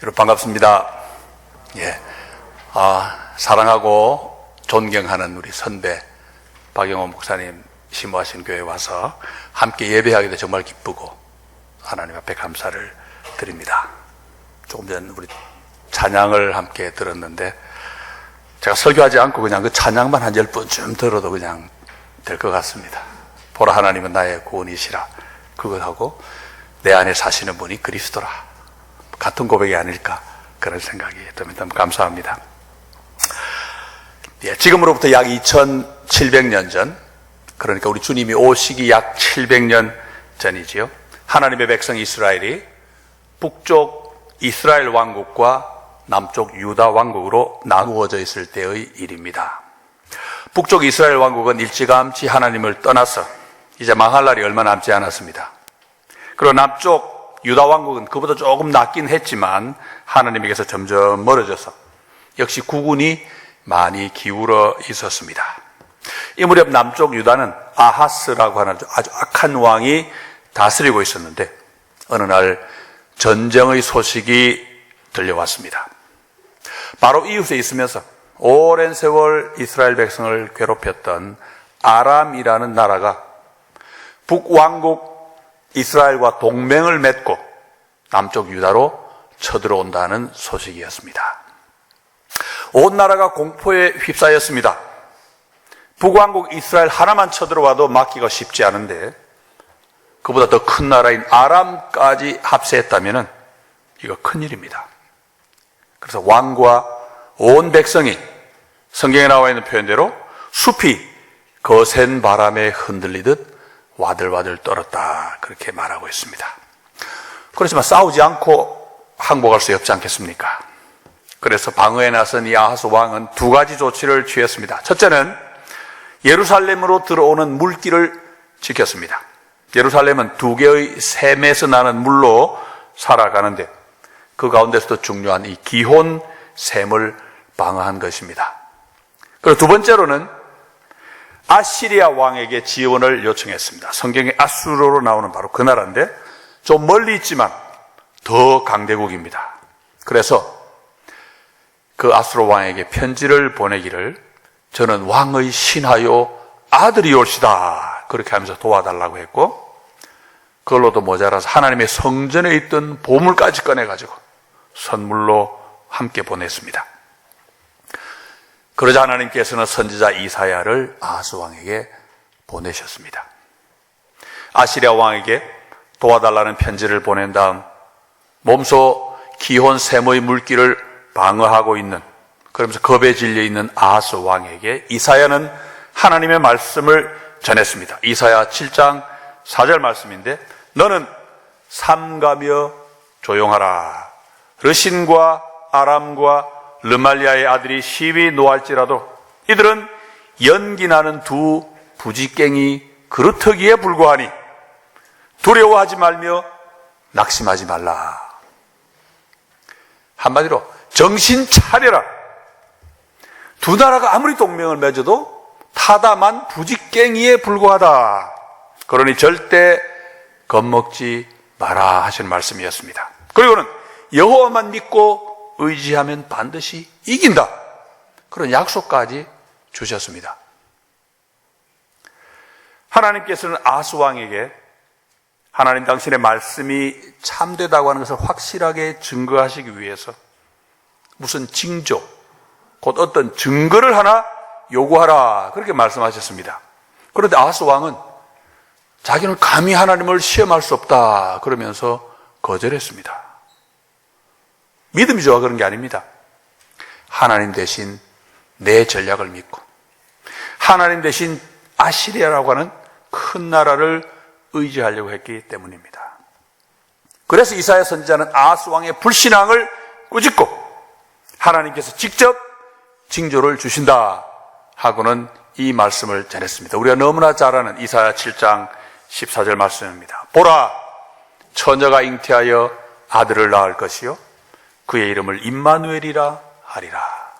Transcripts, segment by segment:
여러분 반갑습니다. 사랑하고 존경하는 우리 선배 박영호 목사님 심호하신 교회에 와서 함께 예배하게 돼 정말 기쁘고 하나님 앞에 감사를 드립니다. 조금 전 우리 찬양을 함께 들었는데 제가 설교하지 않고 그냥 그 찬양만 한 10번쯤 들어도 그냥 될 것 같습니다. 보라 하나님은 나의 구원이시라, 그것하고 내 안에 사시는 분이 그리스도라, 같은 고백이 아닐까 그런 생각이 듭니다. 감사합니다. 지금으로부터 약 2700년 전, 그러니까 우리 주님이 오시기 약 700년 전이지요. 하나님의 백성 이스라엘이 북쪽 이스라엘 왕국과 남쪽 유다 왕국으로 나누어져 있을 때의 일입니다. 북쪽 이스라엘 왕국은 일찌감치 하나님을 떠나서 이제 망할 날이 얼마 남지 않았습니다. 그리고 남쪽 유다 왕국은 그보다 조금 낫긴 했지만 하나님에게서 점점 멀어져서 역시 국운이 많이 기울어 있었습니다. 이 무렵 남쪽 유다는 아하스라고 하는 아주 악한 왕이 다스리고 있었는데 어느 날 전쟁의 소식이 들려왔습니다. 바로 이웃에 있으면서 오랜 세월 이스라엘 백성을 괴롭혔던 아람이라는 나라가 북왕국 이스라엘과 동맹을 맺고 남쪽 유다로 쳐들어온다는 소식이었습니다. 온 나라가 공포에 휩싸였습니다. 북왕국 이스라엘 하나만 쳐들어와도 막기가 쉽지 않은데 그보다 더 큰 나라인 아람까지 합세했다면 이거 큰일입니다. 그래서 왕과 온 백성이 성경에 나와 있는 표현대로 숲이 거센 바람에 흔들리듯 와들와들 떨었다, 그렇게 말하고 있습니다. 그렇지만 싸우지 않고 항복할 수 없지 않겠습니까? 그래서 방어에 나선 이 아하스 왕은 두 가지 조치를 취했습니다. 첫째는 예루살렘으로 들어오는 물길을 지켰습니다. 예루살렘은 두 개의 샘에서 나는 물로 살아가는데 그 가운데서도 중요한 이 기혼 샘을 방어한 것입니다. 그리고 두 번째로는 아시리아 왕에게 지원을 요청했습니다. 성경에 아수르로 나오는 바로 그 나라인데 좀 멀리 있지만 더 강대국입니다. 그래서 그 아수르 왕에게 편지를 보내기를 저는 왕의 신하요 아들이 올시다, 그렇게 하면서 도와달라고 했고, 그걸로도 모자라서 하나님의 성전에 있던 보물까지 꺼내가지고 선물로 함께 보냈습니다. 그러자 하나님께서는 선지자 이사야를 아하스 왕에게 보내셨습니다. 아시리아 왕에게 도와달라는 편지를 보낸 다음 몸소 기혼 샘의 물길을 방어하고 있는, 그러면서 겁에 질려 있는 아하스 왕에게 이사야는 하나님의 말씀을 전했습니다. 이사야 7장 4절 말씀인데, 너는 삼가며 조용하라. 르신과 아람과 르말리아의 아들이 시비 노할지라도 이들은 연기나는 두 부지깽이 그루터기에 불과하니 두려워하지 말며 낙심하지 말라. 한마디로 정신 차려라. 두 나라가 아무리 동맹을 맺어도 타담한 부지깽이에 불과하다. 그러니 절대 겁먹지 마라 하시는 말씀이었습니다. 그리고는 여호와만 믿고 의지하면 반드시 이긴다, 그런 약속까지 주셨습니다. 하나님께서는 아하스 왕에게 하나님 당신의 말씀이 참되다고 하는 것을 확실하게 증거하시기 위해서 무슨 징조, 곧 어떤 증거를 하나 요구하라, 그렇게 말씀하셨습니다. 그런데 아하스 왕은 자기는 감히 하나님을 시험할 수 없다 그러면서 거절했습니다. 믿음이 좋아 그런 게 아닙니다. 하나님 대신 내 전략을 믿고 하나님 대신 아시리아라고 하는 큰 나라를 의지하려고 했기 때문입니다. 그래서 이사야 선지자는 아하스 왕의 불신앙을 꾸짖고 하나님께서 직접 징조를 주신다 하고는 이 말씀을 전했습니다. 우리가 너무나 잘 아는 이사야 7장 14절 말씀입니다. 보라, 처녀가 잉태하여 아들을 낳을 것이요 그의 이름을 임마누엘이라 하리라.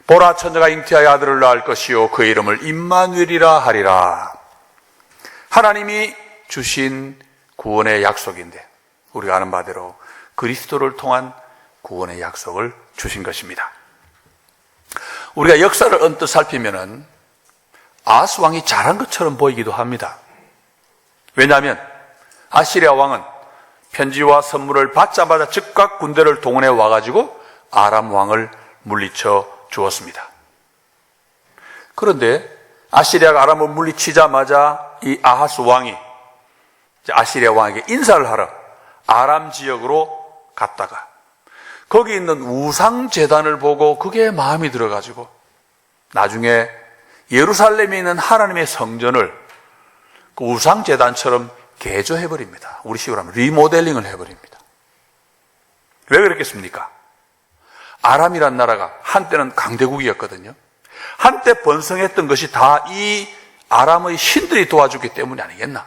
보라, 처녀가 잉태하여 아들을 낳을 것이요 그의 이름을 임마누엘이라 하리라. 하나님이 주신 구원의 약속인데 우리가 아는 바대로 그리스도를 통한 구원의 약속을 주신 것입니다. 우리가 역사를 언뜻 살피면은 아하스 왕이 잘한 것처럼 보이기도 합니다. 왜냐하면 아시리아 왕은 편지와 선물을 받자마자 즉각 군대를 동원해 와가지고 아람 왕을 물리쳐 주었습니다. 그런데 아시리아가 아람을 물리치자마자 이 아하스 왕이 아시리아 왕에게 인사를 하러 아람 지역으로 갔다가 거기 있는 우상 제단을 보고 그게 마음이 들어가지고 나중에 예루살렘에 있는 하나님의 성전을 그 우상 제단처럼 개조해버립니다. 우리 식으로 하면 리모델링을 해버립니다. 왜 그랬겠습니까? 아람이란 나라가 한때는 강대국이었거든요. 한때 번성했던 것이 다 이 아람의 신들이 도와주기 때문이 아니겠나.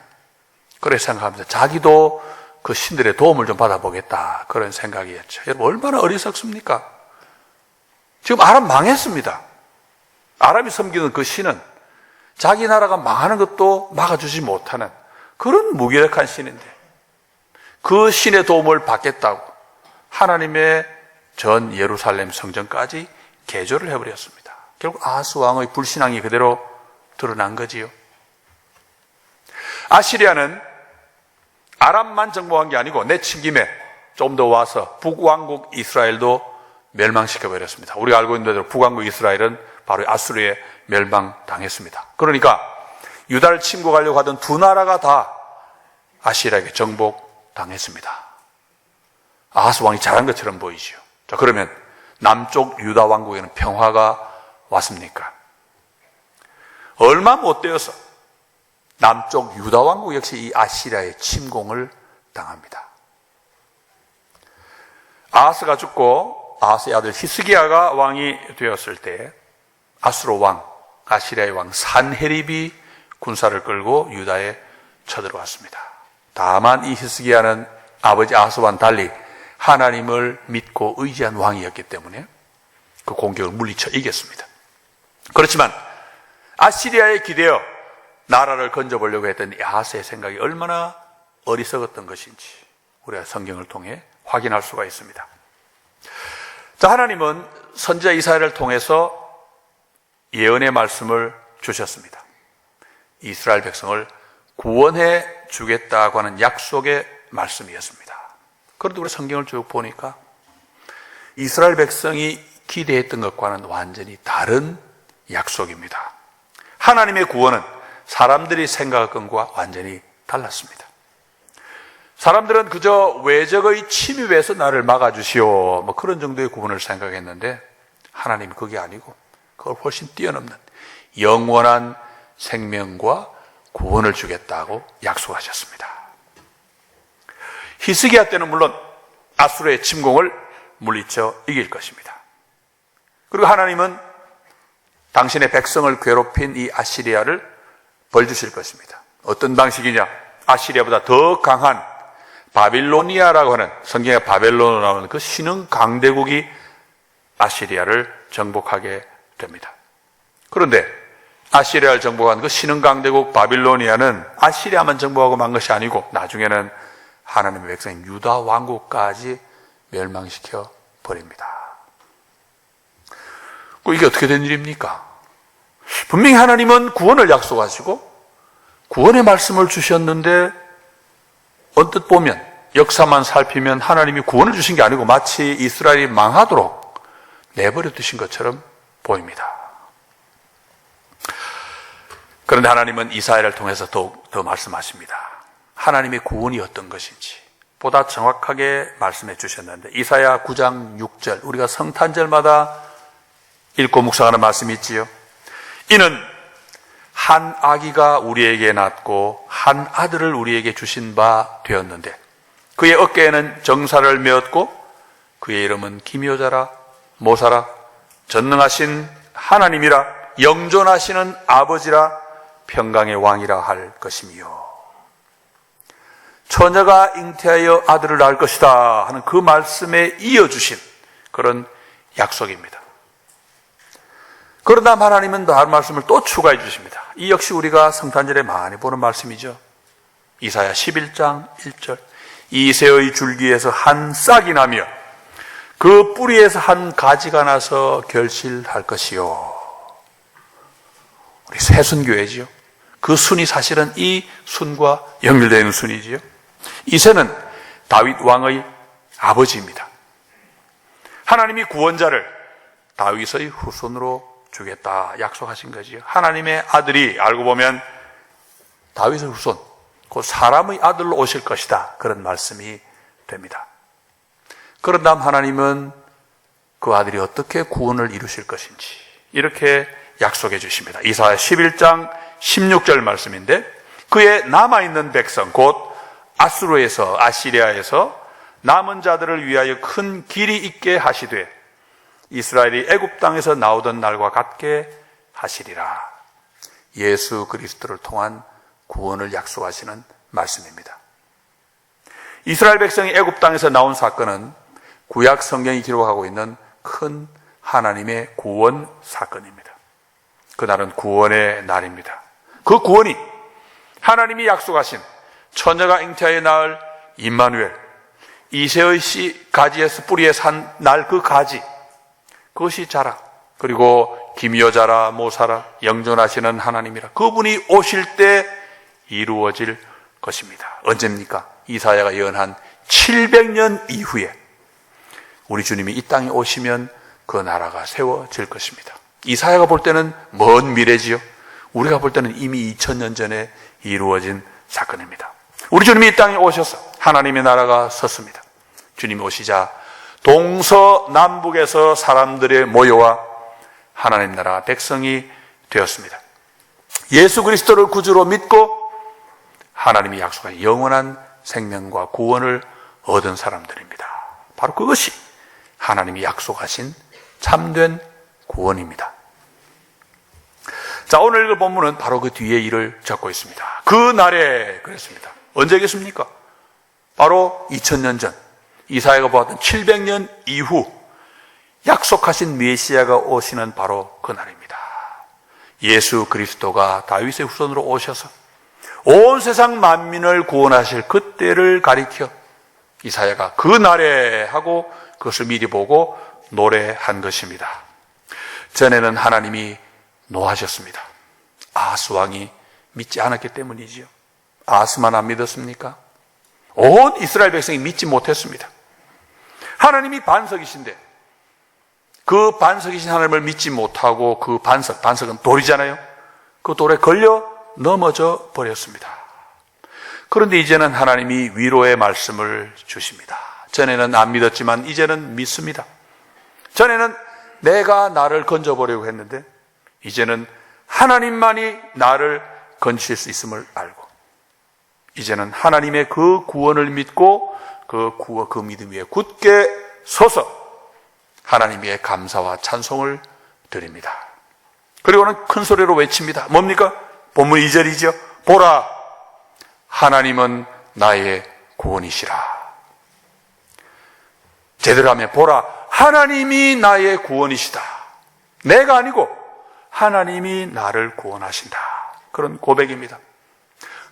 그래서 생각하면서 자기도 그 신들의 도움을 좀 받아보겠다. 그런 생각이었죠. 여러분 얼마나 어리석습니까? 지금 아람 망했습니다. 아람이 섬기는 그 신은 자기 나라가 망하는 것도 막아주지 못하는 그런 무기력한 신인데 그 신의 도움을 받겠다고 하나님의 전 예루살렘 성전까지 개조를 해버렸습니다. 결국 아하스 왕의 불신앙이 그대로 드러난 거지요. 아시리아는 아람만 정복한 게 아니고 내친김에 좀 더 와서 북왕국 이스라엘도 멸망시켜버렸습니다. 우리가 알고 있는 대로 북왕국 이스라엘은 바로 아수르에 멸망당했습니다. 그러니까 유다를 침공하려고 하던 두 나라가 다 아시리아에게 정복당했습니다. 아하스 왕이 잘한 것처럼 보이죠. 자, 그러면 남쪽 유다 왕국에는 평화가 왔습니까? 얼마 못 되어서 남쪽 유다 왕국 역시 이 아시리아의 침공을 당합니다. 아하스가 죽고 아하스의 아들 히스기야가 왕이 되었을 때 아수르 왕, 아시리아의 왕 산헤립이 군사를 끌고 유다에 쳐들어왔습니다. 다만 이 히스기야는 아버지 아하스와는 달리 하나님을 믿고 의지한 왕이었기 때문에 그 공격을 물리쳐 이겼습니다. 그렇지만 아시리아에 기대어 나라를 건져보려고 했던 이 아하스의 생각이 얼마나 어리석었던 것인지 우리가 성경을 통해 확인할 수가 있습니다. 자, 하나님은 선지자 이사야를 통해서 예언의 말씀을 주셨습니다. 이스라엘 백성을 구원해 주겠다고 하는 약속의 말씀이었습니다. 그런데 우리 성경을 쭉 보니까 이스라엘 백성이 기대했던 것과는 완전히 다른 약속입니다. 하나님의 구원은 사람들이 생각한 것과 완전히 달랐습니다. 사람들은 그저 외적의 침입에서 나를 막아주시오 뭐 그런 정도의 구원을 생각했는데 하나님은 그게 아니고 그걸 훨씬 뛰어넘는 영원한 생명과 구원을 주겠다고 약속하셨습니다. 히스기야 때는 물론 아수르의 침공을 물리쳐 이길 것입니다. 그리고 하나님은 당신의 백성을 괴롭힌 이 아시리아를 벌 주실 것입니다. 어떤 방식이냐? 아시리아보다 더 강한 바빌로니아라고 하는 성경에 바벨론으로 나오는 그 신흥 강대국이 아시리아를 정복하게 됩니다. 그런데 아시리아를 정복한 그 신흥 강대국 바빌로니아는 아시리아만 정복하고 만 것이 아니고 나중에는 하나님의 백성인 유다 왕국까지 멸망시켜 버립니다. 이게 어떻게 된 일입니까? 분명히 하나님은 구원을 약속하시고 구원의 말씀을 주셨는데 언뜻 보면 역사만 살피면 하나님이 구원을 주신 게 아니고 마치 이스라엘이 망하도록 내버려 두신 것처럼 보입니다. 그런데 하나님은 이사야를 통해서 더욱 더 말씀하십니다. 하나님의 구원이 어떤 것인지 보다 정확하게 말씀해 주셨는데 이사야 9장 6절 우리가 성탄절마다 읽고 묵상하는 말씀이 있지요. 이는 한 아기가 우리에게 낳고 한 아들을 우리에게 주신 바 되었는데 그의 어깨에는 정사를 메었고 그의 이름은 기묘자라 모사라 전능하신 하나님이라 영존하시는 아버지라 평강의 왕이라 할 것이며 처녀가 잉태하여 아들을 낳을 것이다 하는 그 말씀에 이어주신 그런 약속입니다. 그러다 하나님은 다른 말씀을 또 추가해 주십니다. 이 역시 우리가 성탄절에 많이 보는 말씀이죠. 이사야 11장 1절 이새의 줄기에서 한 싹이 나며 그 뿌리에서 한 가지가 나서 결실할 것이요. 우리 새순교회지요. 그 순이 사실은 이 순과 연결되는 순이지요. 이새는 다윗 왕의 아버지입니다. 하나님이 구원자를 다윗의 후손으로 주겠다 약속하신 거지요. 하나님의 아들이 알고 보면 다윗의 후손, 곧 사람의 아들로 오실 것이다. 그런 말씀이 됩니다. 그런 다음 하나님은 그 아들이 어떻게 구원을 이루실 것인지 이렇게 약속해 주십니다. 이사야 11장 16절 말씀인데, 그의 남아있는 백성 곧 아수르에서, 아시리아에서 남은 자들을 위하여 큰 길이 있게 하시되 이스라엘이 애굽 땅에서 나오던 날과 같게 하시리라. 예수 그리스도를 통한 구원을 약속하시는 말씀입니다. 이스라엘 백성이 애굽 땅에서 나온 사건은 구약 성경이 기록하고 있는 큰 하나님의 구원 사건입니다. 그날은 구원의 날입니다. 그 구원이 하나님이 약속하신 처녀가 잉태하여 낳을 임마누엘, 이새의 씨 가지에서 뿌리에서 한 날 그 가지, 그것이 자라, 그리고 기묘자라 모사라 영존하시는 하나님이라, 그분이 오실 때 이루어질 것입니다. 언제입니까? 이사야가 예언한 700년 이후에 우리 주님이 이 땅에 오시면 그 나라가 세워질 것입니다. 이사야가 볼 때는 먼 미래지요. 우리가 볼 때는 이미 2000년 전에 이루어진 사건입니다. 우리 주님이 이 땅에 오셔서 하나님의 나라가 섰습니다. 주님이 오시자 동서남북에서 사람들의 모여와 하나님 나라 백성이 되었습니다. 예수 그리스도를 구주로 믿고 하나님이 약속한 영원한 생명과 구원을 얻은 사람들입니다. 바로 그것이 하나님이 약속하신 참된 구원입니다. 자, 오늘 읽을 본문은 바로 그 뒤에 일을 적고 있습니다. 그 날에 그랬습니다. 언제겠습니까? 바로 2000년 전 이사야가 보았던 700년 이후 약속하신 메시아가 오시는 바로 그 날입니다. 예수 그리스도가 다윗의 후손으로 오셔서 온 세상 만민을 구원하실 그때를 가리켜 이사야가 그 날에 하고 그것을 미리 보고 노래한 것입니다. 전에는 하나님이 노하셨습니다. 아하스 왕이 믿지 않았기 때문이지요. 아하스만 안 믿었습니까? 온 이스라엘 백성이 믿지 못했습니다. 하나님이 반석이신데 그 반석이신 하나님을 믿지 못하고 그 반석은 돌이잖아요. 그 돌에 걸려 넘어져 버렸습니다. 그런데 이제는 하나님이 위로의 말씀을 주십니다. 전에는 안 믿었지만 이제는 믿습니다. 전에는 내가 나를 건져보려고 했는데 이제는 하나님만이 나를 건지실 수 있음을 알고 이제는 하나님의 그 구원을 믿고 그 믿음 위에 굳게 서서 하나님의 감사와 찬송을 드립니다. 그리고는 큰 소리로 외칩니다. 뭡니까? 본문 2절이죠. 보라, 하나님은 나의 구원이시라. 제대로 하면 보라, 하나님이 나의 구원이시다. 내가 아니고 하나님이 나를 구원하신다. 그런 고백입니다.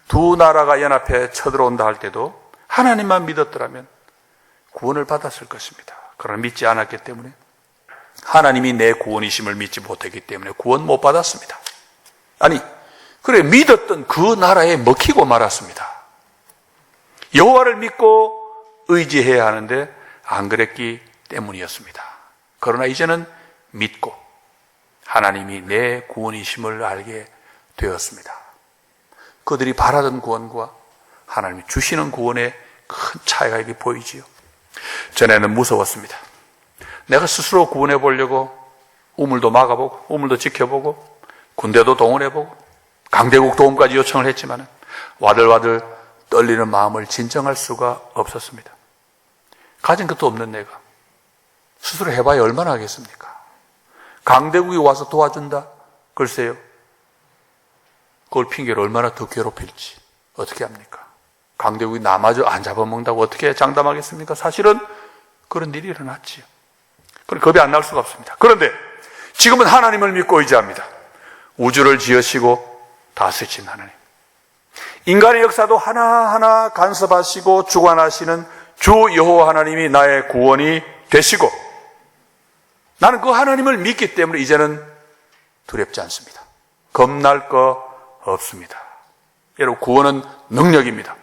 두 나라가 연합해 쳐들어온다 할 때도 하나님만 믿었더라면 구원을 받았을 것입니다. 그러나 믿지 않았기 때문에 하나님이 내 구원이심을 믿지 못했기 때문에 구원 못 받았습니다. 아니, 그래 믿었던 그 나라에 먹히고 말았습니다. 여호와를 믿고 의지해야 하는데 안 그랬기 때문이었습니다. 그러나 이제는 믿고 하나님이 내 구원이심을 알게 되었습니다. 그들이 바라던 구원과 하나님이 주시는 구원에 큰 차이가 이렇게 보이지요. 전에는 무서웠습니다. 내가 스스로 구원해 보려고 우물도 막아보고 우물도 지켜보고 군대도 동원해보고 강대국 도움까지 요청을 했지만 와들와들 떨리는 마음을 진정할 수가 없었습니다. 가진 것도 없는 내가 스스로 해봐야 얼마나 하겠습니까? 강대국이 와서 도와준다? 글쎄요. 그걸 핑계로 얼마나 더 괴롭힐지 어떻게 합니까? 강대국이 나마저 안 잡아먹는다고 어떻게 장담하겠습니까? 사실은 그런 일이 일어났지요. 그럼 겁이 안 날 수가 없습니다. 그런데 지금은 하나님을 믿고 의지합니다. 우주를 지으시고 다스리신 하나님, 인간의 역사도 하나하나 간섭하시고 주관하시는 주 여호와 하나님이 나의 구원이 되시고 나는 그 하나님을 믿기 때문에 이제는 두렵지 않습니다. 겁날 거 없습니다. 여러분, 구원은 능력입니다.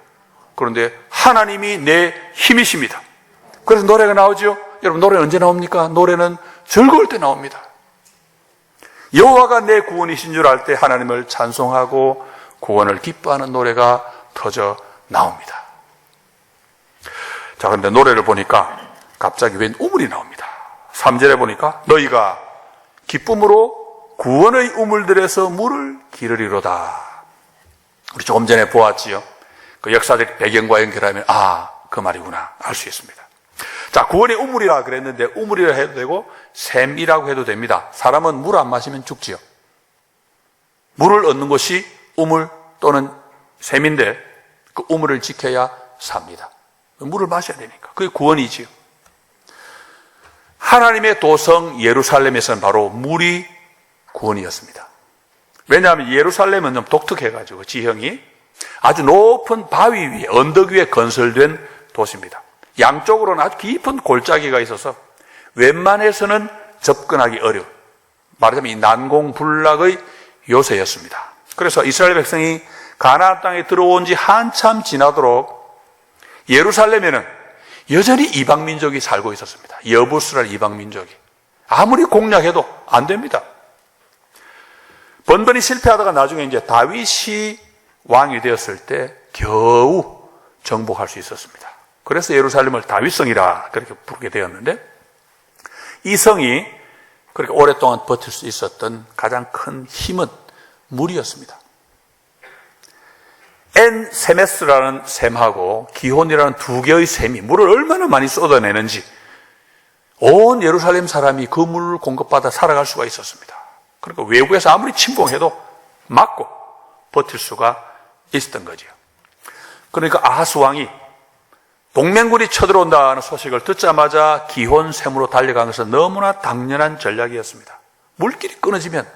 그런데 하나님이 내 힘이십니다. 그래서 노래가 나오죠. 여러분, 노래는 언제 나옵니까? 노래는 즐거울 때 나옵니다. 여호와가 내 구원이신 줄 알 때 하나님을 찬송하고 구원을 기뻐하는 노래가 터져 나옵니다. 자, 그런데 노래를 보니까 갑자기 웬 우물이 나옵니다. 3절에 보니까 너희가 기쁨으로 구원의 우물들에서 물을 기르리로다. 우리 조금 전에 보았지요. 그 역사적 배경과 연결하면 그 말이구나 알 수 있습니다. 자, 구원의 우물이라 그랬는데 우물이라 해도 되고 샘이라고 해도 됩니다. 사람은 물 안 마시면 죽지요. 물을 얻는 것이 우물 또는 샘인데 그 우물을 지켜야 삽니다. 물을 마셔야 되니까. 그게 구원이지요. 하나님의 도성 예루살렘에서는 바로 물이 구원이었습니다. 왜냐하면 예루살렘은 좀 독특해가지고 지형이 아주 높은 바위 위에, 언덕 위에 건설된 도시입니다. 양쪽으로는 아주 깊은 골짜기가 있어서 웬만해서는 접근하기 어려운, 말하자면 이 난공불락의 요새였습니다. 그래서 이스라엘 백성이 가나안 땅에 들어온 지 한참 지나도록 예루살렘에는 여전히 이방민족이 살고 있었습니다. 여부스라는 이방민족이. 아무리 공략해도 안 됩니다. 번번이 실패하다가 나중에 이제 다윗이 왕이 되었을 때 겨우 정복할 수 있었습니다. 그래서 예루살렘을 다윗성이라 그렇게 부르게 되었는데, 이 성이 그렇게 오랫동안 버틸 수 있었던 가장 큰 힘은 물이었습니다. 엔세메스라는 샘하고 기혼이라는 두 개의 샘이 물을 얼마나 많이 쏟아내는지 온 예루살렘 사람이 그 물을 공급받아 살아갈 수가 있었습니다. 그러니까 외국에서 아무리 침공해도 막고 버틸 수가 있었던 거죠. 그러니까 아하스 왕이 동맹군이 쳐들어온다는 소식을 듣자마자 기혼 샘으로 달려간 것은 너무나 당연한 전략이었습니다. 물길이 끊어지면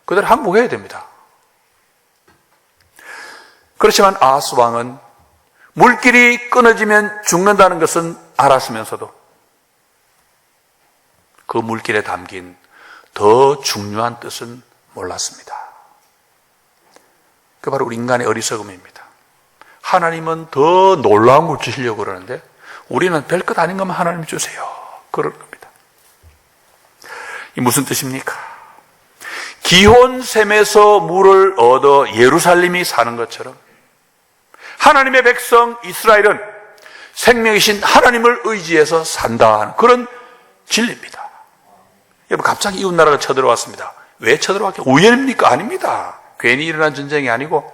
그대로 항복해야 됩니다. 그렇지만 아하스 왕은 물길이 끊어지면 죽는다는 것은 알았으면서도 그 물길에 담긴 더 중요한 뜻은 몰랐습니다. 그게 바로 우리 인간의 어리석음입니다. 하나님은 더 놀라운 걸 주시려고 그러는데 우리는 별것 아닌 것만 하나님 주세요, 그럴 겁니다. 이 무슨 뜻입니까? 기혼샘에서 물을 얻어 예루살렘이 사는 것처럼 하나님의 백성 이스라엘은 생명이신 하나님을 의지해서 산다 하는 그런 진리입니다. 여러분, 갑자기 이웃나라가 쳐들어왔습니다. 왜 쳐들어왔겠어요? 우연입니까? 아닙니다. 괜히 일어난 전쟁이 아니고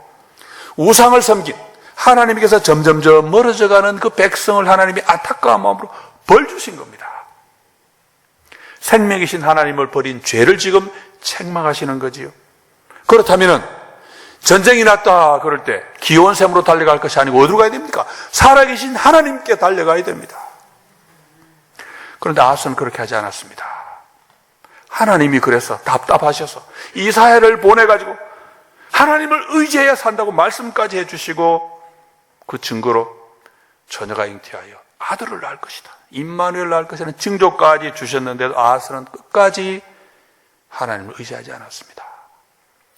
우상을 섬긴 하나님께서 점점점 멀어져가는 그 백성을 하나님이 안타까운 마음으로 벌 주신 겁니다. 생명이신 하나님을 버린 죄를 지금 책망하시는 거지요. 그렇다면 전쟁이 났다 그럴 때 기온샘으로 달려갈 것이 아니고 어디로 가야 됩니까? 살아계신 하나님께 달려가야 됩니다. 그런데 아하스는 그렇게 하지 않았습니다. 하나님이 그래서 답답하셔서 이사야를 보내가지고 하나님을 의지해야 산다고 말씀까지 해주시고 그 증거로 처녀가 잉태하여 아들을 낳을 것이다, 임마누엘을 낳을 것이라는 징조까지 주셨는데도 아하스는 끝까지 하나님을 의지하지 않았습니다.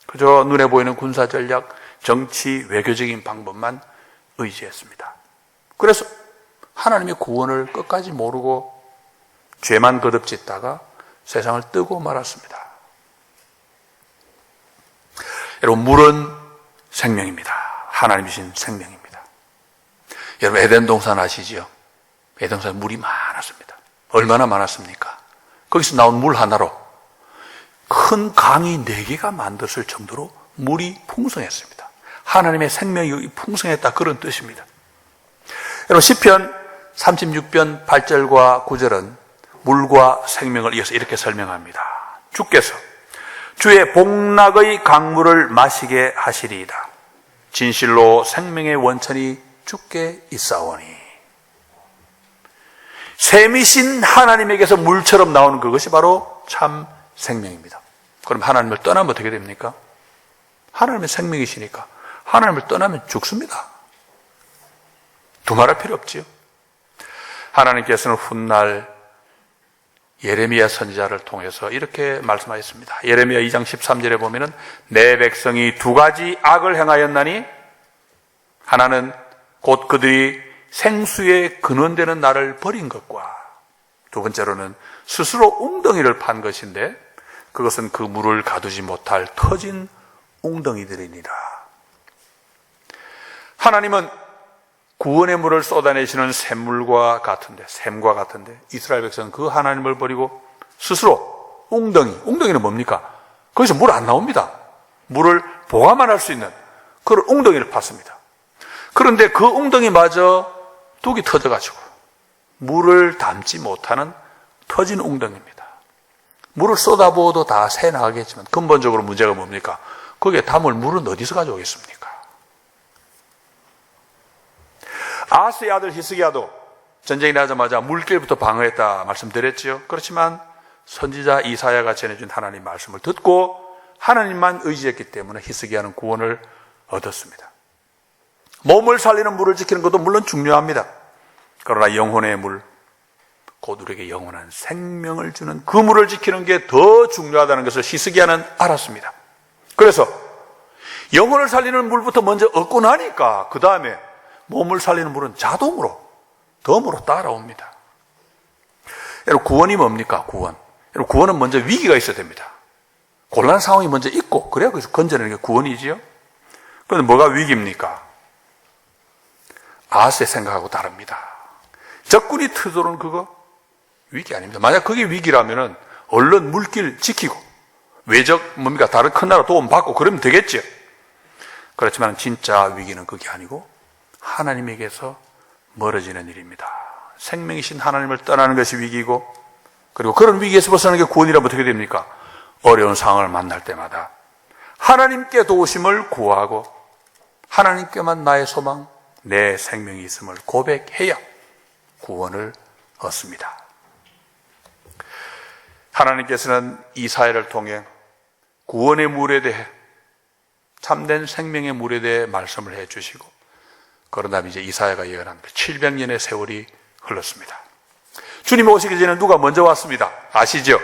그저 눈에 보이는 군사 전략, 정치, 외교적인 방법만 의지했습니다. 그래서 하나님의 구원을 끝까지 모르고 죄만 거듭짓다가 세상을 뜨고 말았습니다. 여러분, 물은 생명입니다. 하나님이신 생명입니다. 여러분, 에덴 동산 아시지요? 에덴 동산에 물이 많았습니다. 얼마나 많았습니까? 거기서 나온 물 하나로 큰 강이 4개가 만들었을 정도로 물이 풍성했습니다. 하나님의 생명이 풍성했다, 그런 뜻입니다. 여러분, 시편 36편 8절과 9절은 물과 생명을 이어서 이렇게 설명합니다. 주께서 주의 복락의 강물을 마시게 하시리이다. 진실로 생명의 원천이 주께 있사오니. 샘이신 하나님에게서 물처럼 나오는 그것이 바로 참 생명입니다. 그럼 하나님을 떠나면 어떻게 됩니까? 하나님의 생명이시니까 하나님을 떠나면 죽습니다. 두말할 필요 없지요. 하나님께서는 훗날 예레미야 선지자를 통해서 이렇게 말씀하셨습니다. 예레미야 2장 13절에 보면은 내 백성이 두 가지 악을 행하였나니 하나는 곧 그들이 생수에 근원되는 나를 버린 것과 두 번째로는 스스로 웅덩이를 판 것인데 그것은 그 물을 가두지 못할 터진 웅덩이들이니라. 하나님은 구원의 물을 쏟아내시는 샘과 같은데 이스라엘 백성은 그 하나님을 버리고 스스로 웅덩이는 뭡니까? 거기서 물 안 나옵니다. 물을 보관만 할 수 있는 그런 웅덩이를 팠습니다. 그런데 그 웅덩이마저 뚝이 터져가지고 물을 담지 못하는 터진 웅덩이입니다. 물을 쏟아부어도 다 새나가겠지만 근본적으로 문제가 뭡니까? 거기에 담을 물은 어디서 가져오겠습니까? 아스의 아들 히스기야도 전쟁이 나자마자 물길부터 방어했다 말씀드렸지요. 그렇지만 선지자 이사야가 전해준 하나님 말씀을 듣고 하나님만 의지했기 때문에 히스기야는 구원을 얻었습니다. 몸을 살리는 물을 지키는 것도 물론 중요합니다. 그러나 영혼의 물, 곧 우리에게 영원한 생명을 주는 그 물을 지키는 게 더 중요하다는 것을 히스기야는 알았습니다. 그래서 영혼을 살리는 물부터 먼저 얻고 나니까 그 다음에 몸을 살리는 물은 자동으로 덤으로 따라옵니다. 여러분, 구원이 뭡니까? 여러분, 구원은 먼저 위기가 있어야 됩니다. 곤란 상황이 먼저 있고 그래야 거기서 건져내는 게 구원이지요. 그런데 뭐가 위기입니까? 아스의 생각하고 다릅니다. 적군이 트들어오는 그거 위기 아닙니다. 만약 그게 위기라면은 얼른 물길 지키고 뭡니까? 다른 큰 나라 도움 받고 그러면 되겠죠. 그렇지만 진짜 위기는 그게 아니고 하나님에게서 멀어지는 일입니다. 생명이신 하나님을 떠나는 것이 위기고, 그리고 그런 위기에서 벗어나는 게 구원이라면 어떻게 됩니까? 어려운 상황을 만날 때마다 하나님께 도우심을 구하고 하나님께만 나의 소망, 내 생명이 있음을 고백해야 구원을 얻습니다. 하나님께서는 이사야를 통해 구원의 물에 대해, 참된 생명의 물에 대해 말씀을 해주시고, 그런 다음에 이제 이사야가 예언합니다. 700년의 세월이 흘렀습니다. 주님 오시기 전에 누가 먼저 왔습니다. 아시죠?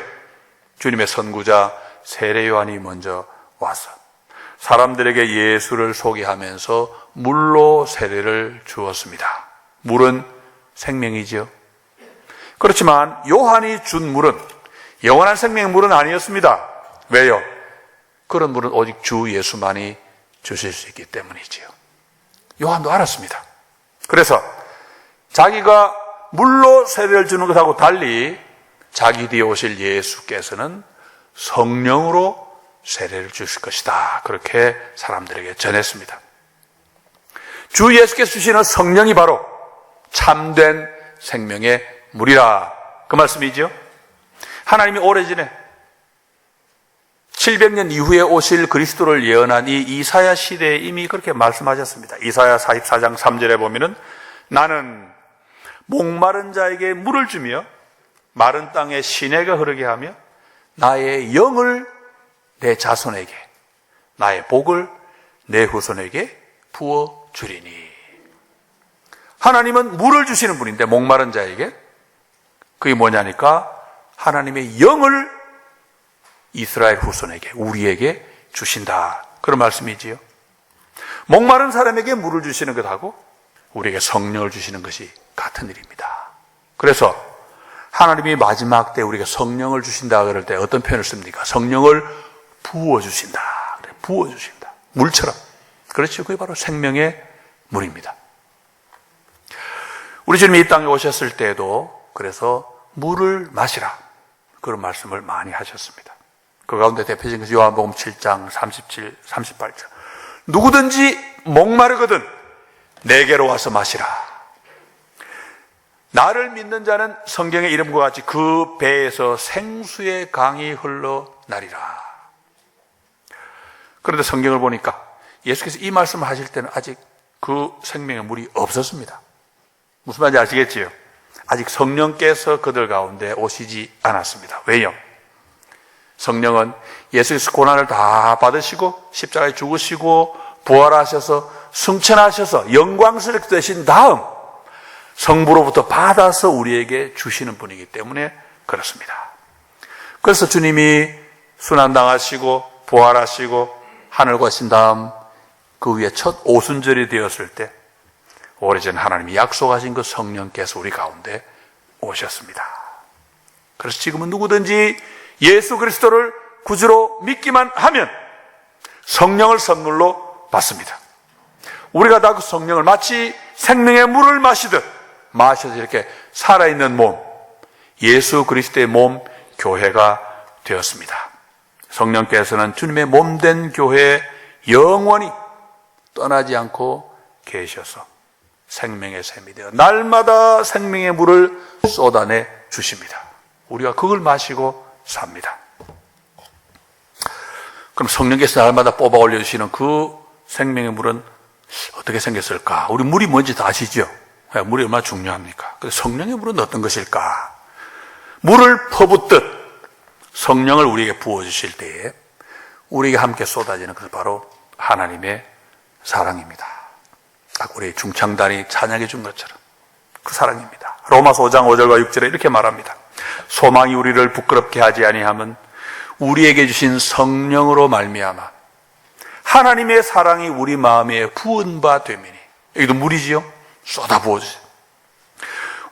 주님의 선구자 세례 요한이 먼저 와서 사람들에게 예수를 소개하면서 물로 세례를 주었습니다. 물은 생명이지요. 그렇지만 요한이 준 물은 영원한 생명의 물은 아니었습니다. 왜요? 그런 물은 오직 주 예수만이 주실 수 있기 때문이지요. 요한도 알았습니다. 그래서 자기가 물로 세례를 주는 것하고 달리 자기 뒤에 오실 예수께서는 성령으로 세례를 주실 것이다. 그렇게 사람들에게 전했습니다. 주 예수께서 주시는 성령이 바로 참된 생명의 물이라, 그 말씀이죠. 하나님이 오래전에 700년 이후에 오실 그리스도를 예언한 이 이사야 시대에 이미 그렇게 말씀하셨습니다. 이사야 44장 3절에 보면은 나는 목마른 자에게 물을 주며 마른 땅에 시내가 흐르게 하며 나의 영을 내 자손에게, 나의 복을 내 후손에게 부어주리니. 하나님은 물을 주시는 분인데 목마른 자에게, 그게 뭐냐니까 하나님의 영을 이스라엘 후손에게, 우리에게 주신다, 그런 말씀이지요. 목마른 사람에게 물을 주시는 것하고 우리에게 성령을 주시는 것이 같은 일입니다. 그래서 하나님이 마지막 때 우리에게 성령을 주신다 그럴 때 어떤 표현을 씁니까? 성령을 부어주신다. 부어주신다. 물처럼. 그렇죠. 그게 바로 생명의 물입니다. 우리 주님이 이 땅에 오셨을 때에도 그래서 물을 마시라, 그런 말씀을 많이 하셨습니다. 그 가운데 대표적인 것이 요한복음 7장 37, 38절. 누구든지 목마르거든 내게로 와서 마시라. 나를 믿는 자는 성경의 이름과 같이 그 배에서 생수의 강이 흘러나리라. 그런데 성경을 보니까 예수께서 이 말씀을 하실 때는 아직 그 생명의 물이 없었습니다. 무슨 말인지 아시겠지요? 아직 성령께서 그들 가운데 오시지 않았습니다. 왜요? 성령은 예수께서 고난을 다 받으시고 십자가에 죽으시고 부활하셔서 승천하셔서 영광스럽게 되신 다음 성부로부터 받아서 우리에게 주시는 분이기 때문에 그렇습니다. 그래서 주님이 순환당하시고 부활하시고 하늘과 가신 다음 그 위에 첫 오순절이 되었을 때 오래전 하나님이 약속하신 그 성령께서 우리 가운데 오셨습니다. 그래서 지금은 누구든지 예수 그리스도를 구주로 믿기만 하면 성령을 선물로 받습니다. 우리가 다 그 성령을 마치 생명의 물을 마시듯 마셔서 이렇게 살아있는 몸, 예수 그리스도의 몸, 교회가 되었습니다. 성령께서는 주님의 몸된 교회에 영원히 떠나지 않고 계셔서 생명의 샘이 되어 날마다 생명의 물을 쏟아내 주십니다. 우리가 그걸 마시고 삽니다. 그럼 성령께서 날마다 뽑아 올려주시는 그 생명의 물은 어떻게 생겼을까? 우리 물이 뭔지 다 아시죠? 물이 얼마나 중요합니까? 성령의 물은 어떤 것일까? 물을 퍼붓듯 성령을 우리에게 부어주실 때에 우리에게 함께 쏟아지는 것은 바로 하나님의 사랑입니다. 딱 우리 중창단이 찬양해 준 것처럼 그 사랑입니다. 로마서 5장 5절과 6절에 이렇게 말합니다. 소망이 우리를 부끄럽게 하지 아니함은 우리에게 주신 성령으로 말미암아 하나님의 사랑이 우리 마음에 부은 바 되미니. 여기도 물이지요? 쏟아부어주세요.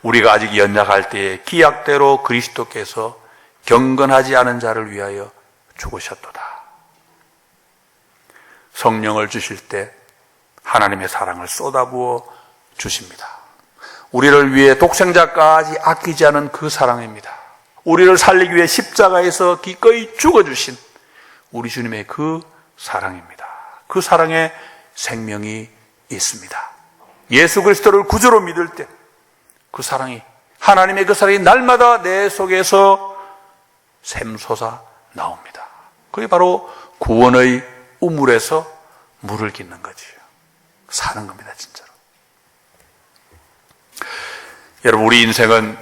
우리가 아직 연약할 때에 기약대로 그리스도께서 경건하지 않은 자를 위하여 죽으셨도다. 성령을 주실 때 하나님의 사랑을 쏟아부어 주십니다. 우리를 위해 독생자까지 아끼지 않은 그 사랑입니다. 우리를 살리기 위해 십자가에서 기꺼이 죽어주신 우리 주님의 그 사랑입니다. 그 사랑에 생명이 있습니다. 예수 그리스도를 구주로 믿을 때 그 사랑이, 하나님의 그 사랑이 날마다 내 속에서 샘솟아 나옵니다. 그게 바로 구원의 우물에서 물을 깃는 거지요. 사는 겁니다, 진짜로. 여러분, 우리 인생은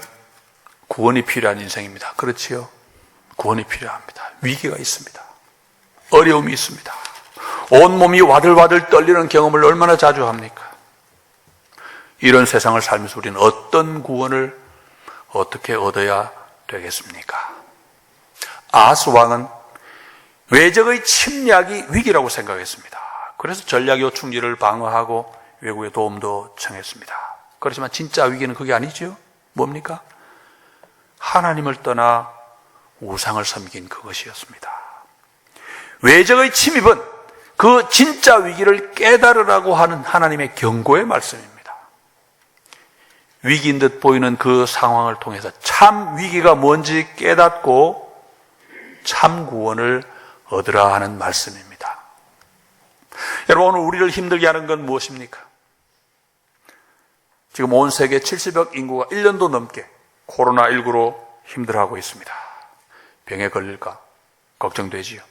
구원이 필요한 인생입니다. 그렇지요? 구원이 필요합니다. 위기가 있습니다. 어려움이 있습니다. 온몸이 와들와들 떨리는 경험을 얼마나 자주 합니까? 이런 세상을 살면서 우리는 어떤 구원을 어떻게 얻어야 되겠습니까? 아하스 왕은 외적의 침략이 위기라고 생각했습니다. 그래서 전략요 충지를 방어하고 외국의 도움도 청했습니다. 그렇지만 진짜 위기는 그게 아니죠. 뭡니까? 하나님을 떠나 우상을 섬긴 그것이었습니다. 외적의 침입은 그 진짜 위기를 깨달으라고 하는 하나님의 경고의 말씀입니다. 위기인 듯 보이는 그 상황을 통해서 참 위기가 뭔지 깨닫고 참 구원을 얻으라 하는 말씀입니다. 여러분, 오늘 우리를 힘들게 하는 건 무엇입니까? 지금 온 세계 70억 인구가 1년도 넘게 코로나19로 힘들어하고 있습니다. 병에 걸릴까 걱정되지요.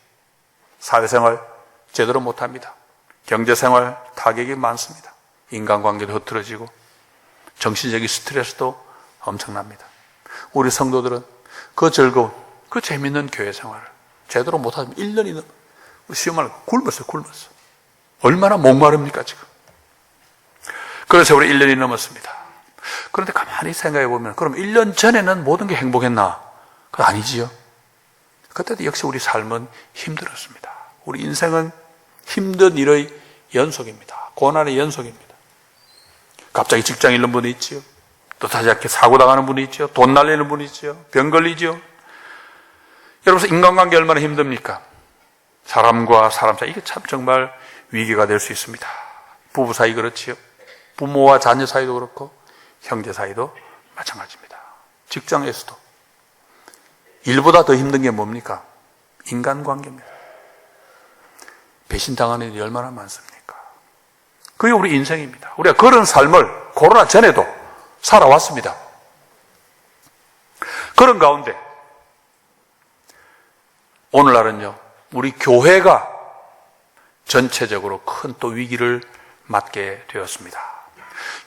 사회생활 제대로 못합니다. 경제생활 타격이 많습니다. 인간관계도 흐트러지고 정신적인 스트레스도 엄청납니다. 우리 성도들은 그 즐거운, 그 재밌는 교회 생활을 제대로 못하면 1년이 넘어 쉬운 말로 굶었어요. 얼마나 목마릅니까 지금. 그런 세월이 1년이 넘었습니다. 그런데 가만히 생각해 보면 그럼 1년 전에는 모든 게 행복했나? 그건 아니지요. 그때도 역시 우리 삶은 힘들었습니다. 우리 인생은 힘든 일의 연속입니다. 고난의 연속입니다. 갑자기 직장 잃는 분이 있지요. 또 다시 이렇게 사고 당하는 분이 있지요. 돈 날리는 분이 있지요. 병 걸리지요. 여러분, 인간관계 얼마나 힘듭니까? 사람과 사람 사이, 이게 참 정말 위기가 될 수 있습니다. 부부 사이 그렇지요. 부모와 자녀 사이도 그렇고 형제 사이도 마찬가지입니다. 직장에서도 일보다 더 힘든 게 뭡니까? 인간관계입니다. 배신당하는 일이 얼마나 많습니까? 그게 우리 인생입니다. 우리가 그런 삶을 코로나 전에도 살아왔습니다. 그런 가운데 오늘날은요, 우리 교회가 전체적으로 큰 또 위기를 맞게 되었습니다.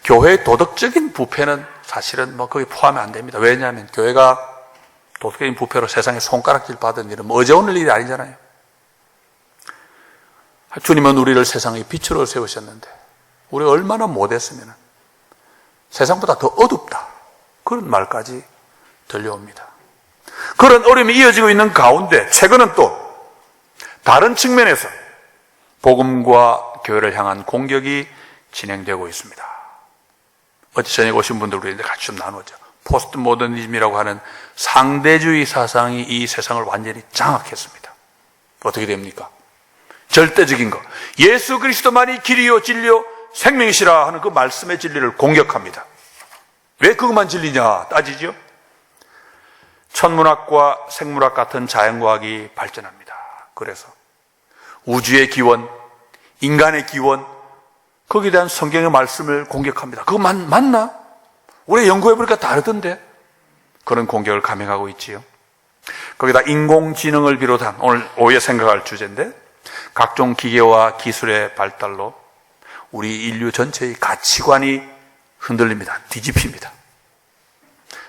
교회의 도덕적인 부패는 사실은 거기 포함이 안 됩니다. 왜냐하면 교회가 도덕적인 부패로 세상에 손가락질 받은 일은 어제 오늘 일이 아니잖아요. 주님은 우리를 세상의 빛으로 세우셨는데 우리가 얼마나 못했으면 세상보다 더 어둡다, 그런 말까지 들려옵니다. 그런 어려움이 이어지고 있는 가운데 최근은 또 다른 측면에서 복음과 교회를 향한 공격이 진행되고 있습니다. 어제 저녁에 오신 분들 우리 같이 좀 나누죠. 포스트 모더니즘이라고 하는 상대주의 사상이 이 세상을 완전히 장악했습니다. 어떻게 됩니까? 절대적인 거, 예수 그리스도만이 길이요 진리요 생명이시라 하는 그 말씀의 진리를 공격합니다. 왜 그것만 진리냐 따지죠. 천문학과 생물학 같은 자연과학이 발전합니다. 그래서 우주의 기원, 인간의 기원, 거기에 대한 성경의 말씀을 공격합니다. 그거 맞나? 우리 연구해보니까 다르던데. 그런 공격을 감행하고 있지요. 거기다 인공지능을 비롯한 오늘 오후에 생각할 주제인데, 각종 기계와 기술의 발달로 우리 인류 전체의 가치관이 흔들립니다. 뒤집힙니다.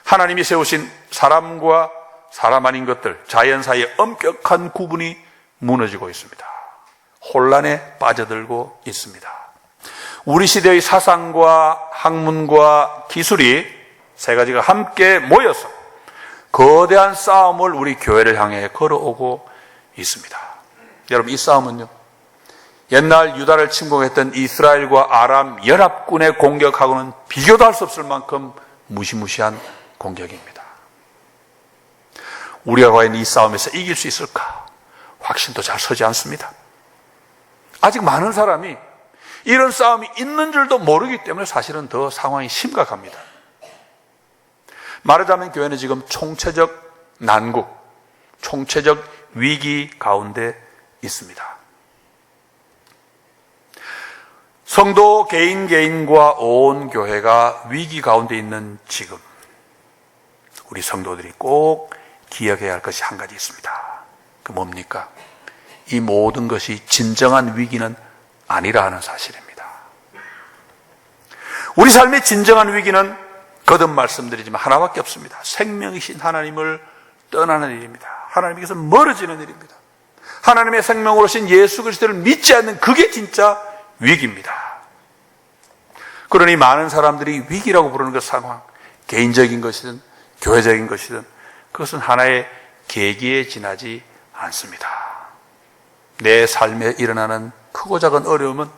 하나님이 세우신 사람과 사람 아닌 것들, 자연 사이의 엄격한 구분이 무너지고 있습니다. 혼란에 빠져들고 있습니다. 우리 시대의 사상과 학문과 기술이 세 가지가 함께 모여서 거대한 싸움을 우리 교회를 향해 걸어오고 있습니다. 여러분, 이 싸움은요, 옛날 유다를 침공했던 이스라엘과 아람 연합군의 공격하고는 비교도 할 수 없을 만큼 무시무시한 공격입니다. 우리가 과연 이 싸움에서 이길 수 있을까? 확신도 잘 서지 않습니다. 아직 많은 사람이 이런 싸움이 있는 줄도 모르기 때문에 사실은 더 상황이 심각합니다. 말하자면 교회는 지금 총체적 난국, 총체적 위기 가운데 있습니다. 성도 개인과 온 교회가 위기 가운데 있는 지금 우리 성도들이 꼭 기억해야 할 것이 한 가지 있습니다. 그 뭡니까? 이 모든 것이 진정한 위기는 아니라 하는 사실입니다. 우리 삶의 진정한 위기는 거듭 말씀드리지만 하나밖에 없습니다. 생명이신 하나님을 떠나는 일입니다. 하나님께서 멀어지는 일입니다. 하나님의 생명으로 오신 예수 그리스도를 믿지 않는 그게 진짜 위기입니다. 그러니 많은 사람들이 위기라고 부르는 그 상황, 개인적인 것이든 교회적인 것이든 그것은 하나의 계기에 지나지 않습니다. 내 삶에 일어나는 크고 작은 어려움은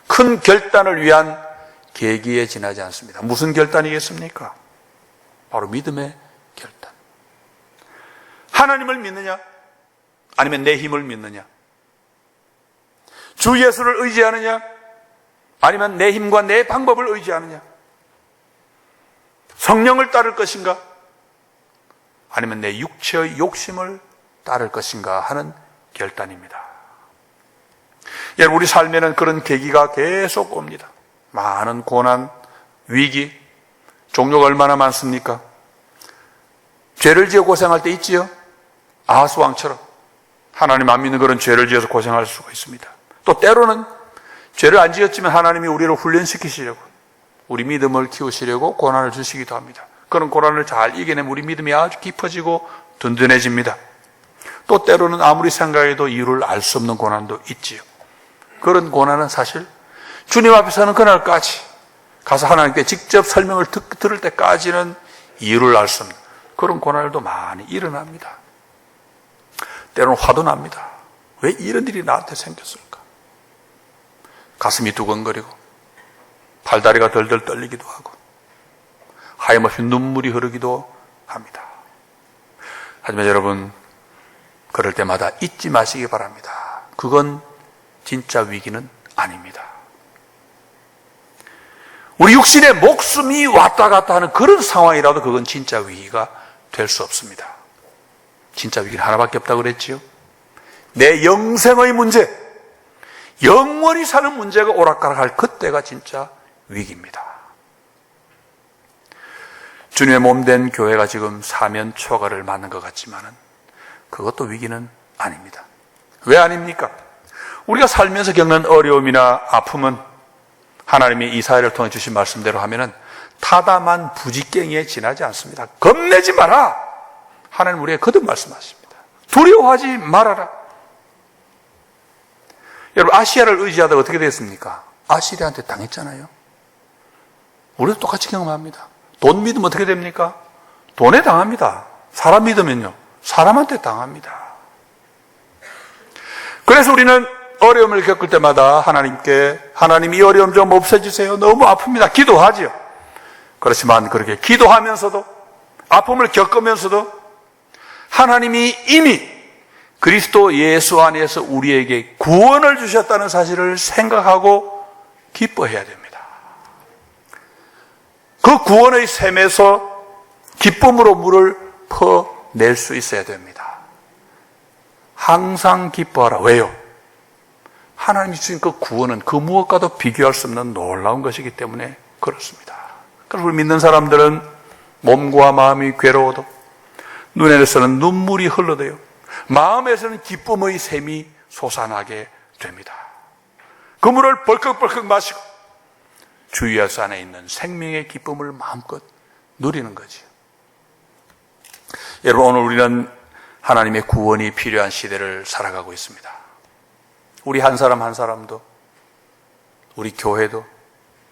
큰 결단을 위한 계기에 지나지 않습니다. 무슨 결단이겠습니까? 바로 믿음의 결단. 하나님을 믿느냐? 아니면 내 힘을 믿느냐? 주 예수를 의지하느냐? 아니면 내 힘과 내 방법을 의지하느냐? 성령을 따를 것인가? 아니면 내 육체의 욕심을 따를 것인가 하는 결단입니다. 여러분, 우리 삶에는 그런 계기가 계속 옵니다. 많은 고난, 위기, 종류가 얼마나 많습니까? 죄를 지어 고생할 때 있지요? 아하스왕처럼 하나님 안 믿는 그런 죄를 지어서 고생할 수가 있습니다. 또 때로는 죄를 안 지었지만 하나님이 우리를 훈련시키시려고, 우리 믿음을 키우시려고 고난을 주시기도 합니다. 그런 고난을 잘 이겨내면 우리 믿음이 아주 깊어지고 든든해집니다. 또 때로는 아무리 생각해도 이유를 알 수 없는 고난도 있지요. 그런 고난은 사실 주님 앞에 서는 그날까지, 가서 하나님께 직접 설명을 들을 때까지는 이유를 알 수 없는 그런 고난들도 많이 일어납니다. 때로는 화도 납니다. 왜 이런 일이 나한테 생겼을까? 가슴이 두근거리고 팔다리가 덜덜 떨리기도 하고 하염없이 눈물이 흐르기도 합니다. 하지만 여러분, 그럴 때마다 잊지 마시기 바랍니다. 그건 진짜 위기는 아닙니다. 우리 육신의 목숨이 왔다 갔다 하는 그런 상황이라도 그건 진짜 위기가 될 수 없습니다. 진짜 위기는 하나밖에 없다고 그랬지요. 내 영생의 문제, 영원히 사는 문제가 오락가락할 그때가 진짜 위기입니다. 주님의 몸된 교회가 지금 사면 초가를 맞는 것 같지만은 그것도 위기는 아닙니다. 왜 아닙니까? 우리가 살면서 겪는 어려움이나 아픔은 하나님이 이사야를 통해 주신 말씀대로 하면은 타담한 부지깽이에 지나지 않습니다. 겁내지 마라. 하나님 우리에게 거듭 말씀하십니다. 두려워하지 말아라. 여러분, 아시아를 의지하다가 어떻게 됐습니까? 아시리아한테 당했잖아요. 우리도 똑같이 경험합니다. 돈 믿으면 어떻게 됩니까? 돈에 당합니다. 사람 믿으면요, 사람한테 당합니다. 그래서 우리는 어려움을 겪을 때마다 하나님께, 하나님 이 어려움 좀 없애주세요. 너무 아픕니다. 기도하지요. 그렇지만 그렇게 기도하면서도, 아픔을 겪으면서도 하나님이 이미 그리스도 예수 안에서 우리에게 구원을 주셨다는 사실을 생각하고 기뻐해야 됩니다. 그 구원의 샘에서 기쁨으로 물을 퍼낼 수 있어야 됩니다. 항상 기뻐하라. 왜요? 하나님이 주신 그 구원은 그 무엇과도 비교할 수 없는 놀라운 것이기 때문에 그렇습니다. 그래서 우리 믿는 사람들은 몸과 마음이 괴로워도, 눈에서는 눈물이 흘러대요, 마음에서는 기쁨의 샘이 솟아나게 됩니다. 그 물을 벌컥벌컥 마시고 주 예수 안에 있는 생명의 기쁨을 마음껏 누리는 거지요. 여러분, 오늘 우리는 하나님의 구원이 필요한 시대를 살아가고 있습니다. 우리 한 사람 한 사람도, 우리 교회도,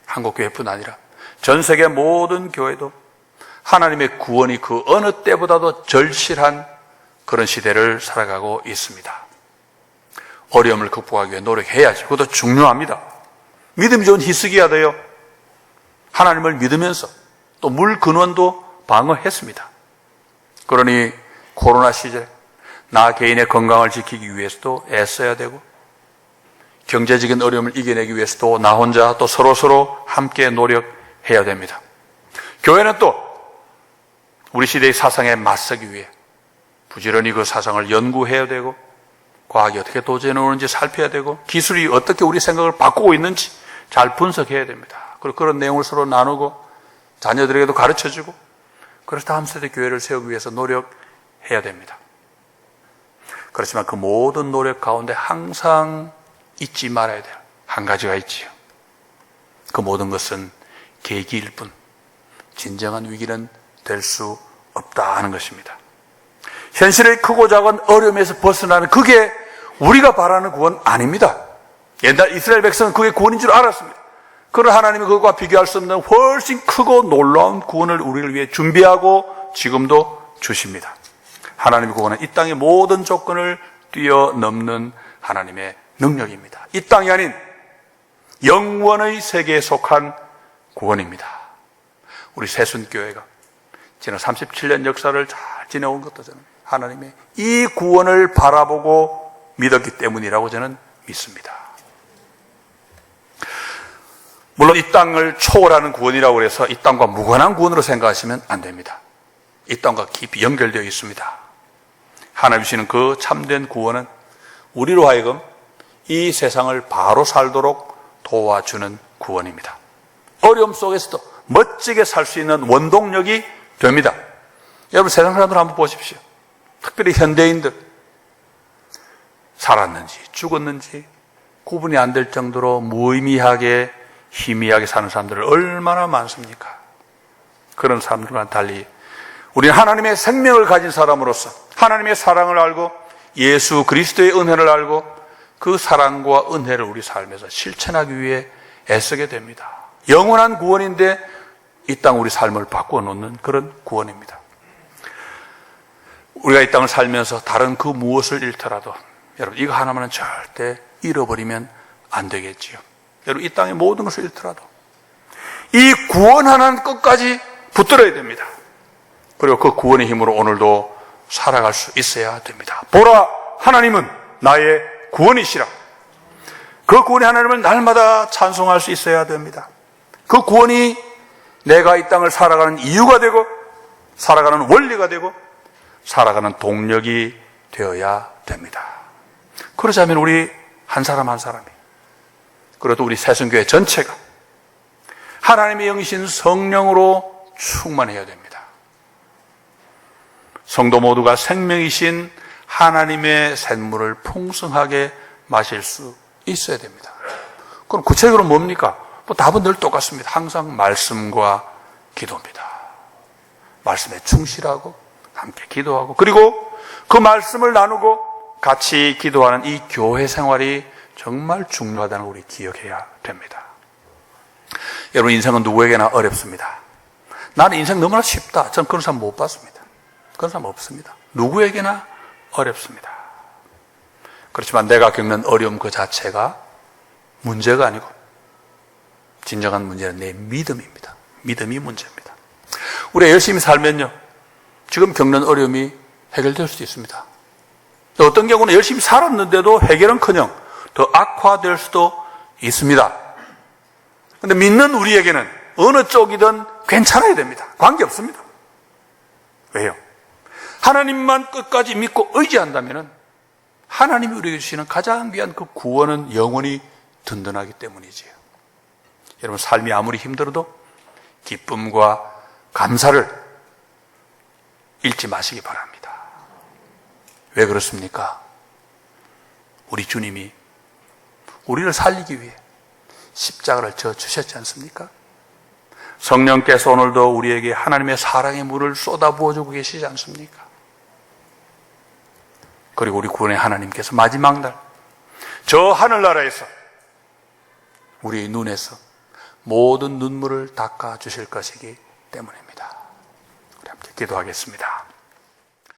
한국교회뿐 아니라 전 세계 모든 교회도 하나님의 구원이 그 어느 때보다도 절실한 그런 시대를 살아가고 있습니다. 어려움을 극복하기 위해 노력해야죠. 그것도 중요합니다. 믿음이 좋은 희석이야 돼요. 하나님을 믿으면서 또 물 근원도 방어했습니다. 그러니 코로나 시절 나 개인의 건강을 지키기 위해서도 애써야 되고, 경제적인 어려움을 이겨내기 위해서도 나 혼자 또 서로 함께 노력해야 됩니다. 교회는 또 우리 시대의 사상에 맞서기 위해 부지런히 그 사상을 연구해야 되고, 과학이 어떻게 도전해 오는지 살펴야 되고, 기술이 어떻게 우리 생각을 바꾸고 있는지 잘 분석해야 됩니다. 그리고 그런 내용을 서로 나누고 자녀들에게도 가르쳐주고, 그래서 다음 세대 교회를 세우기 위해서 노력해야 됩니다. 그렇지만 그 모든 노력 가운데 항상 잊지 말아야 돼요. 한 가지가 있지요. 그 모든 것은 계기일 뿐 진정한 위기는 될 수 없다 하는 것입니다. 현실의 크고 작은 어려움에서 벗어나는, 그게 우리가 바라는 구원 아닙니다. 옛날 이스라엘 백성은 그게 구원인 줄 알았습니다. 그러나 하나님이 그것과 비교할 수 없는 훨씬 크고 놀라운 구원을 우리를 위해 준비하고 지금도 주십니다. 하나님의 구원은 이 땅의 모든 조건을 뛰어넘는 하나님의 능력입니다. 이 땅이 아닌 영원의 세계에 속한 구원입니다. 우리 새순교회가 지난 37년 역사를 잘 지내온 것도 저는 하나님의 이 구원을 바라보고 믿었기 때문이라고 저는 믿습니다. 물론 이 땅을 초월하는 구원이라고 해서 이 땅과 무관한 구원으로 생각하시면 안 됩니다. 이 땅과 깊이 연결되어 있습니다. 하나님 주시는 그 참된 구원은 우리로 하여금 이 세상을 바로 살도록 도와주는 구원입니다. 어려움 속에서도 멋지게 살 수 있는 원동력이 됩니다. 여러분, 세상 사람들 한번 보십시오. 특별히 현대인들, 살았는지 죽었는지 구분이 안 될 정도로 무의미하게 희미하게 사는 사람들은 얼마나 많습니까? 그런 사람들과 달리 우리는 하나님의 생명을 가진 사람으로서 하나님의 사랑을 알고 예수 그리스도의 은혜를 알고 그 사랑과 은혜를 우리 삶에서 실천하기 위해 애쓰게 됩니다. 영원한 구원인데 이 땅 우리 삶을 바꾸어 놓는 그런 구원입니다. 우리가 이 땅을 살면서 다른 그 무엇을 잃더라도 여러분, 이거 하나만은 절대 잃어버리면 안 되겠지요. 여러분, 이 땅의 모든 것을 잃더라도 이 구원 하나는 끝까지 붙들어야 됩니다. 그리고 그 구원의 힘으로 오늘도 살아갈 수 있어야 됩니다. 보라, 하나님은 나의 구원이시라. 그 구원의 하나님을 날마다 찬송할 수 있어야 됩니다. 그 구원이 내가 이 땅을 살아가는 이유가 되고, 살아가는 원리가 되고, 살아가는 동력이 되어야 됩니다. 그러자면 우리 한 사람 한 사람이, 그래도 우리 새순교회 전체가 하나님의 영이신 성령으로 충만해야 됩니다. 성도 모두가 생명이신 하나님의 샘물을 풍성하게 마실 수 있어야 됩니다. 그럼 구체적으로 뭡니까? 답은 늘 똑같습니다. 항상 말씀과 기도입니다. 말씀에 충실하고 함께 기도하고, 그리고 그 말씀을 나누고 같이 기도하는 이 교회 생활이 정말 중요하다는 걸 우리 기억해야 됩니다. 여러분, 인생은 누구에게나 어렵습니다. 나는 인생 너무나 쉽다, 저는 그런 사람 못 봤습니다. 그런 사람 없습니다. 누구에게나 어렵습니다. 그렇지만 내가 겪는 어려움 그 자체가 문제가 아니고 진정한 문제는 내 믿음입니다. 믿음이 문제입니다. 우리가 열심히 살면요, 지금 겪는 어려움이 해결될 수도 있습니다. 어떤 경우는 열심히 살았는데도 해결은커녕 더 악화될 수도 있습니다. 그런데 믿는 우리에게는 어느 쪽이든 괜찮아야 됩니다. 관계없습니다. 왜요? 하나님만 끝까지 믿고 의지한다면 하나님이 우리에게 주시는 가장 귀한 그 구원은 영원히 든든하기 때문이지요. 여러분, 삶이 아무리 힘들어도 기쁨과 감사를 잃지 마시기 바랍니다. 왜 그렇습니까? 우리 주님이 우리를 살리기 위해 십자가를 져 주셨지 않습니까? 성령께서 오늘도 우리에게 하나님의 사랑의 물을 쏟아부어주고 계시지 않습니까? 그리고 우리 구원의 하나님께서 마지막 날 저 하늘나라에서 우리의 눈에서 모든 눈물을 닦아 주실 것이기 때문입니다. 우리 함께 기도하겠습니다.